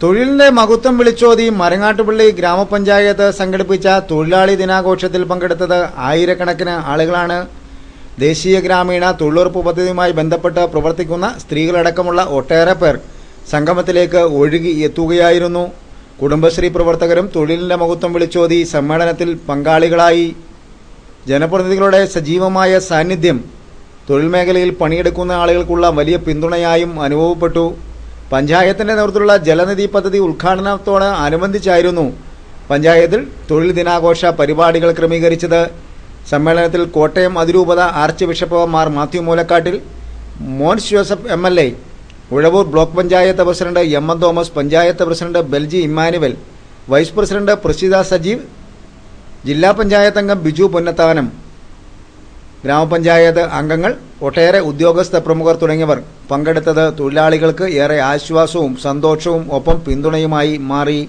തൊഴിലിന്റെ മഹത്വം വിളിച്ചോതി മരങ്ങാട്ടുപള്ളി ഗ്രാമപഞ്ചായത്ത് സംഘടിപ്പിച്ച തൊഴിലാളി ദിനാഘോഷത്തിൽ പങ്കെടുത്തത് ആയിരക്കണക്കിന് ആളുകളാണ്. ദേശീയ ഗ്രാമീണ തൊഴിലുറപ്പ് പദ്ധതിയുമായി ബന്ധപ്പെട്ട് പ്രവർത്തിക്കുന്ന സ്ത്രീകളടക്കമുള്ള ഒട്ടേറെ പേർ സംഗമത്തിലേക്ക് ഒഴുകി എത്തുകയായിരുന്നു. കുടുംബശ്രീ പ്രവർത്തകരും തൊഴിലിന്റെ മഹത്വം വിളിച്ചോതി സമ്മേളനത്തിൽ പങ്കാളികളായി. ജനപ്രതിനിധികളുടെ സജീവമായ സാന്നിധ്യം തൊഴിൽ മേഖലയിൽ പണിയെടുക്കുന്ന ആളുകൾക്കുള്ള വലിയ പിന്തുണയായും അനുഭവപ്പെട്ടു. പഞ്ചായത്തിന്റെ നേതൃത്വത്തിലുള്ള ജലനിധി പദ്ധതി ഉദ്ഘാടനത്തോട് അനുബന്ധിച്ചായിരുന്നു പഞ്ചായത്തിൽ തൊഴിൽ ദിനാഘോഷ പരിപാടികൾ ക്രമീകരിച്ചത്. സമ്മേളനത്തിൽ കോട്ടയം അതിരൂപത ആർച്ച് ബിഷപ്പ് മാർ മാത്യു മൂലക്കാട്ടിൽ, Mons Joseph MLA, Uzhavoor block panchayat president MN Thomas, panchayat president Belji Emmanuel, vice president Praseetha Sajeev, ജില്ലാ പഞ്ചായത്ത് അംഗം ബിജു പൊന്നത്താനം, ഗ്രാമപഞ്ചായത്ത് അംഗങ്ങൾ, ഒട്ടേറെ ഉദ്യോഗസ്ഥ പ്രമുഖർ തുടങ്ങിയവർ പങ്കെടുത്തത് തൊഴിലാളികൾക്ക് ഏറെ ആശ്വാസവും സന്തോഷവും ഒപ്പം പിന്തുണയുമായി മാറി.